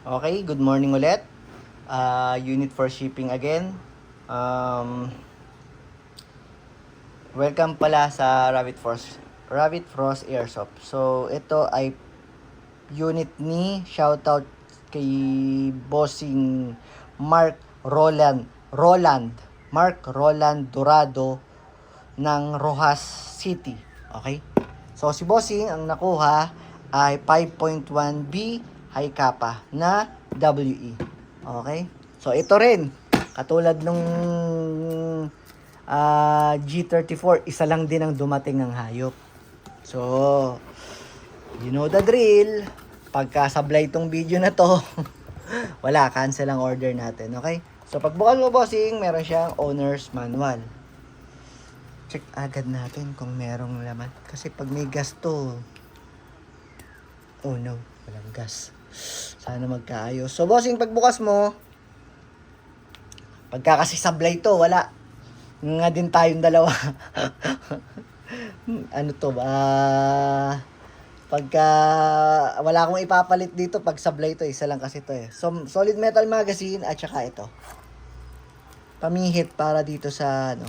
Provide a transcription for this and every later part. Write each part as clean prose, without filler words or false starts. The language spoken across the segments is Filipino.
Okay, good morning ulit. Unit for shipping again. Um, Welcome pala sa Rabbit Frost Airsoft. So, ito ay unit ni shoutout kay Bossing Mark Roland Dorado ng Rojas City. Okay? So, si Bossing ang nakuha ay 5.1B high kappa na WE. Okay? So, ito rin. Katulad nung G34, isa lang din ang dumating ng hayop. So, you know the drill. Pagka sablay itong video na to, wala, cancel ang order natin. Okay? So, pagbukas mo, bossing, meron siyang owner's manual. Check agad natin kung merong laman. Kasi pag may gas to, oh no, walang gas. Sana magkaayos. So, bossing, pagbukas mo, pagka kasi sablay to, wala. Nga din tayong dalawa. Ano to ba? Pagka wala akong ipapalit dito pag sablay to, isa lang kasi to eh. So, solid metal magazine at saka ito. Pamihit para dito sa ano.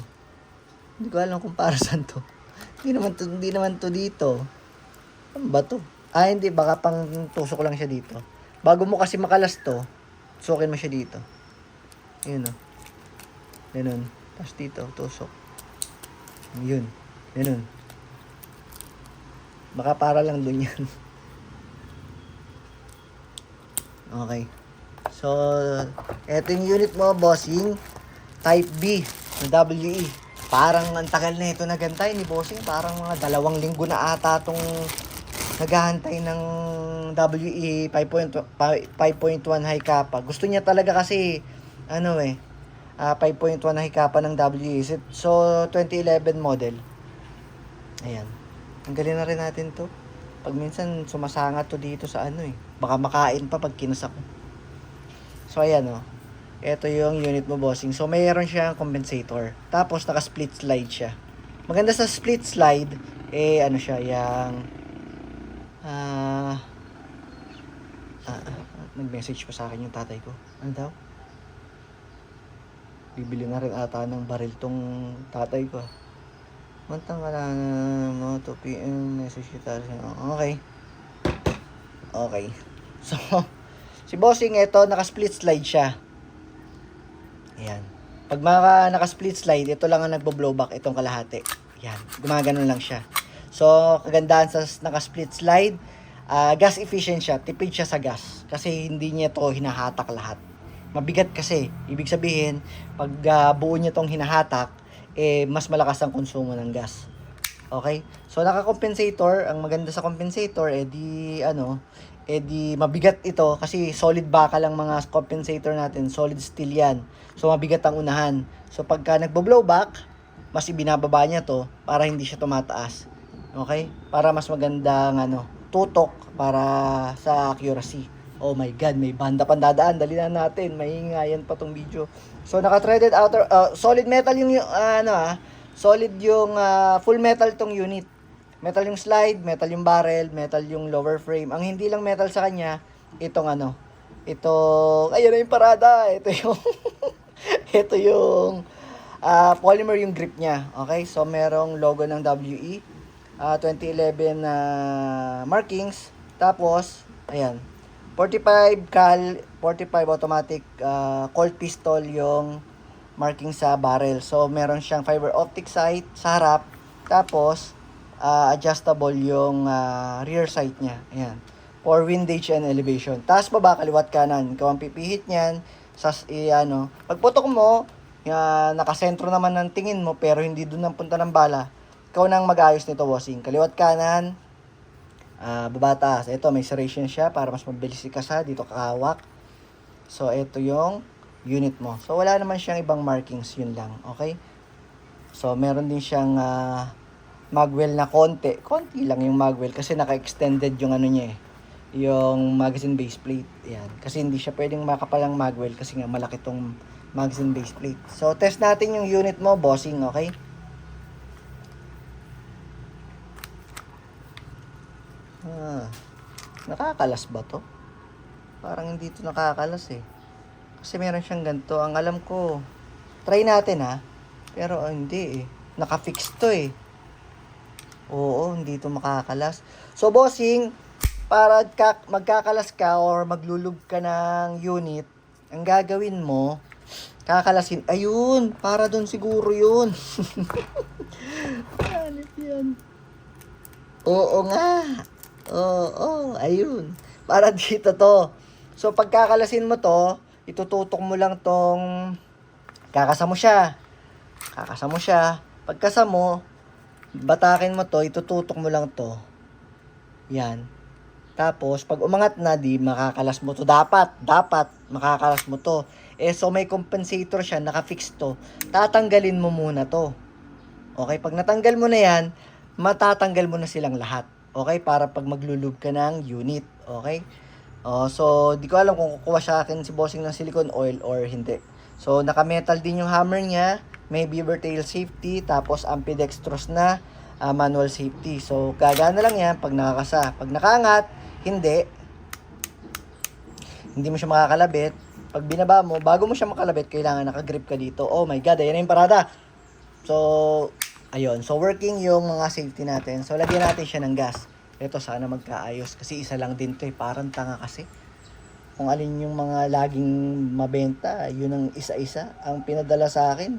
Hindi ko alam kung para saan to. Hindi naman to dito. Ano ba to? Hindi, baka pang tusok lang siya dito. Bago mo kasi makalas to, tusukin mo siya dito. Yun o. Ganun. Tapos dito, tusok. Yun. Ganun. Baka para lang dun yan. Okay. So, eto yung unit mo, bossing. Type B na WE. Parang ang tagal na ito nagantay ni bossing. Parang mga 2 linggo na ata itong naghahantay ng WE 5.1 high kappa. Gusto niya talaga kasi, 5.1 high kappa ng WE. So, 2011 model. Ayan. Ang galing na rin natin to. Pag minsan sumasanga to dito sa baka makain pa pag kinasak ko. So ayan ito yung unit mo, bossing. So mayroon siyang compensator. Tapos naka split slide siya. Maganda sa split slide siya yung nag-message pa sa akin yung tatay ko. Ano daw? Bibili na rin ata ng baril tong tatay ko. Mantang wala na mo 2 PM message kita. Okay. Okay. So, si bossing ito, naka-split slide siya. Ayan. Pag naka-split slide, ito lang ang nagbo-blowback, itong kalahati. Ayan. Gumaganon lang siya. So, kagandahan sa naka-split slide, gas efficient siya. Tipid siya sa gas. Kasi hindi niya to hinahatak lahat. Mabigat kasi. Ibig sabihin, pag buo niya tong hinahatak, mas malakas ang konsumo ng gas. Okay? So, naka-compensator. Ang maganda sa compensator, di mabigat ito kasi solid baka lang mga compensator natin. Solid steel yan. So, mabigat ang unahan. So, pagka nagbo-blowback, mas ibinababa niya to para hindi siya tumataas. Okay? Para mas magandang tutok para sa accuracy. Oh my God, may banda pang dadaan. Dali na natin. Mahingayan pa tong video. So, naka-threaded outer, solid metal yung, solid yung, full metal tong unit. Metal yung slide, metal yung barrel, metal yung lower frame. Ang hindi lang metal sa kanya, itong ayun na yung parada. Ito yung, ito yung, polymer yung grip niya. Okay, so merong logo ng WE, 2011 markings. Tapos, ayan, 45 automatic Colt pistol yung marking sa barrel. So meron siyang fiber optic sight sa harap, tapos adjustable yung rear sight niya. Ayan. For windage and elevation. Taas, baba, kaliwat, kanan. Ikaw ang pipihit niyan. Pagputok mo, nakasentro naman ng tingin mo pero hindi doon ang punta ng bala. Ikaw nang mag-ayos nito, bossing. Kaliwat, kanan, baba, taas. Ito, may serration siya para mas mabilis ikasa. Dito kakawak. So, ito yung unit mo. So, wala naman siyang ibang markings. Yun lang. Okay? So, meron din siyang magwell na konti. Konti lang yung magwell kasi naka-extended yung niya yung magazine base plate. Yan. Kasi hindi siya pwedeng makapalang magwell kasi nga malaki tong magazine base plate. So, test natin yung unit mo, bossing. Okay? Nakakalas ba to? Parang hindi ito nakakalas eh. Kasi meron siyang ganito. Ang alam ko, try natin ha. Pero hindi eh. Naka-fix to eh. Oo, hindi ito makakalas. So, bossing, para magkakalas ka or maglulub ka ng unit, ang gagawin mo, kakalasin. Ayun, para doon siguro yun. Hanip yan. Oo nga. Oo, ayun. Para dito to. So, pagkakalasin mo to, itututok mo lang tong kakasa mo siya. Kakasa mo siya. Pagkasa mo, batakin mo to, itututok mo lang to. Yan. Tapos, pag umangat na, di makakalas mo to. Dapat, makakalas mo to. Eh, so may compensator siya, nakafix to. Tatanggalin mo muna to. Okay, pag natanggal mo na yan, matatanggal mo na silang lahat. Okay, para pag maglulub ka ng unit. Okay? So, di ko alam kung kukuha sa akin si bossing ng silicone oil or hindi. So, naka-metal din yung hammer niya. May beaver tail safety. Tapos, ambidextrous na manual safety. So, gagana lang yan pag nakakasa. Pag nakaangat, hindi mo siya makakalabit. Pag binaba mo, bago mo siya makalabit, kailangan nakagrip ka dito. Oh my God, ayan na yung parada. So, ayun. So, working yung mga safety natin. So, lagyan natin siya ng gas. Ito, sana magkaayos. Kasi isa lang din to eh. Parang tanga kasi. Kung alin yung mga laging mabenta, yun ang isa-isa. Ang pinadala sa akin.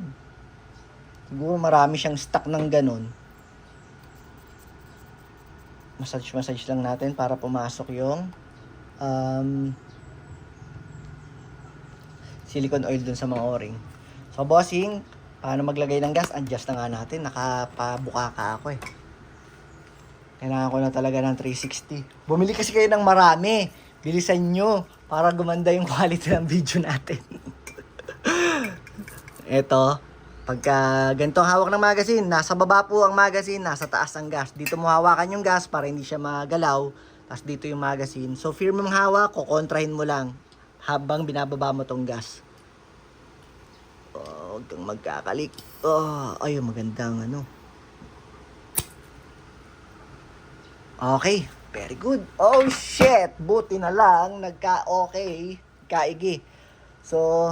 Siguro marami siyang stock ng ganun. Massage lang natin para pumasok yung silicone oil dun sa mga o-ring. So, bossing, paano maglagay ng gas? Adjust na nga natin. Nakapabuka ka ako eh. Kailangan ko na talaga ng 360. Bumili kasi kayo ng marami. Bilisan nyo para gumanda yung quality ng video natin. Ito, pagka ganito ang hawak ng magazine, nasa baba po ang magazine, nasa taas ang gas. Dito mo hawakan yung gas para hindi siya magalaw. Tapos dito yung magazine. So, firm mong hawak, kukontrahin mo lang habang binababa mo tong gas. Huwag kang magkakalik. Ayun, magandang ano. Okay, very good. Oh shit, buti na lang nagka-okay, kaigi. So,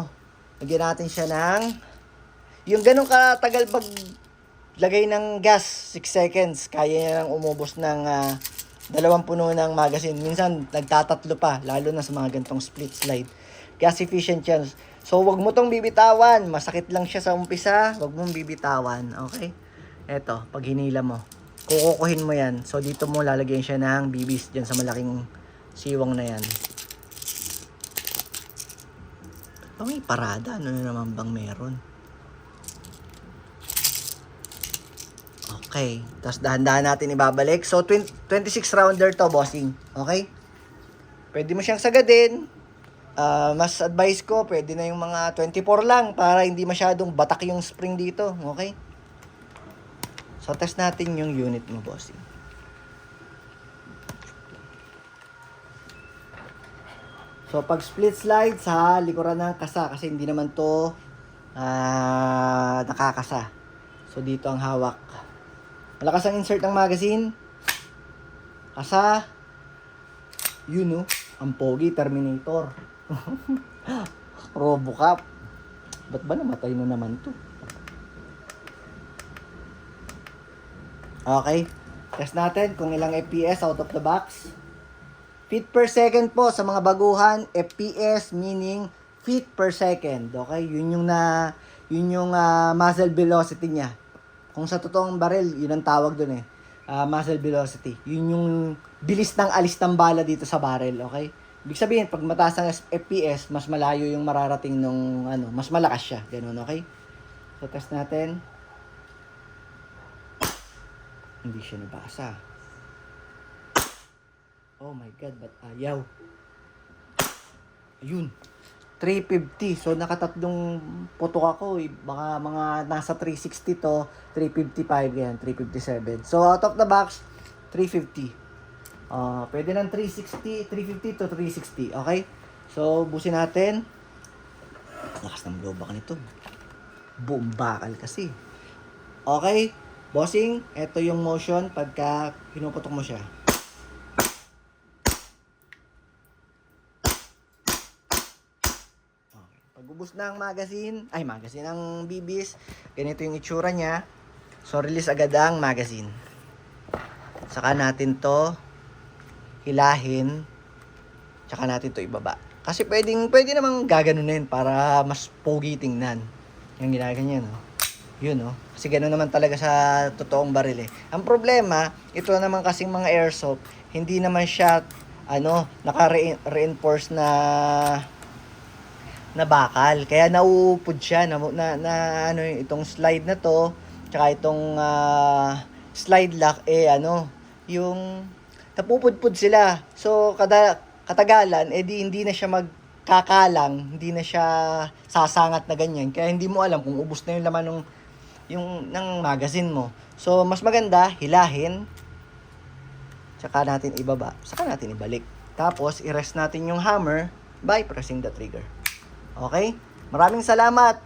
lagyan natin siya ng yung ganun katagal pag lagay ng gas, 6 seconds, kaya niya nang umubos ng 2 puno ng magazine. Minsan nagtatatlo pa, lalo na sa mga gantong split slide. Gas efficient yan. So, wag mo tong bibitawan. Masakit lang siya sa umpisa, wag mong bibitawan, okay? Eto, pag hinila mo, kukukuhin mo yan. So, dito mo lalagyan siya ng bibis dyan sa malaking siwang na yan. May parada. Ano na naman bang meron? Okay. Tapos dahan-dahan natin ibabalik. So, 26 rounder to, bossing. Okay? Pwede mo siyang sagadin. Mas advice ko, pwede na yung mga 24 lang para hindi masyadong batak yung spring dito. Okay? So, test natin yung unit mo, bossing. So, pag split slide sa likuran ng kasa kasi hindi naman to nakakasa. So, dito ang hawak. Malakas ang insert ng magazine. Kasa. Yun, no? Ang pogi, Terminator. Robocop. Ba't ba namatay na naman to? Okay. Test natin kung ilang FPS out of the box. Feet per second po sa mga baguhan. FPS meaning feet per second. Okay? Yun yung muzzle velocity niya. Kung sa totoong barrel, yun ang tawag dun eh. Muzzle velocity. Yun yung bilis ng alis ng bala dito sa barrel. Okay? Ibig sabihin, pag mataas ang FPS, mas malayo yung mararating nung mas malakas siya. Ganun, okay? So, test natin. Hindi siya nabasa. Oh my God, ba't ayaw? Ayun. 350. So, nakatatlong putok ako. Baka mga nasa 360 to, 355 yan, 357. So, out of the box, 350. Pwede ng 360, 350 to 360. Okay? So, busin natin. Lakas ng blow back nito. Boom, bakal kasi. Okay? Bossing, ito yung motion pagka pinuputok mo siya. Pag ubos na ang magazine ng bibis, ganito yung itsura niya. So, release agad ang magazine. Saka natin to hilahin. Tsaka natin to ibaba. Kasi pwede namang gaganunin para mas pogi tingnan. Yung ginaganyan, no? Yun, no? Kasi gano'n naman talaga sa totoong baril, eh. Ang problema, ito naman kasing mga airsoft, hindi naman siya, naka-reinforce na bakal. Kaya nauupod siya itong slide na to, tsaka itong slide lock yung napupudpud sila. So katagalan hindi na siya magkakalang, hindi na siya sasangat na ganyan. Kaya hindi mo alam kung ubos na yung laman ng magazine mo. So mas maganda hilahin, tsaka natin ibaba, saka natin ibalik. Tapos i-rest natin yung hammer by pressing the trigger. Okay? Maraming salamat,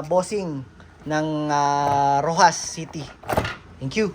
bossing ng Rojas City. Thank you.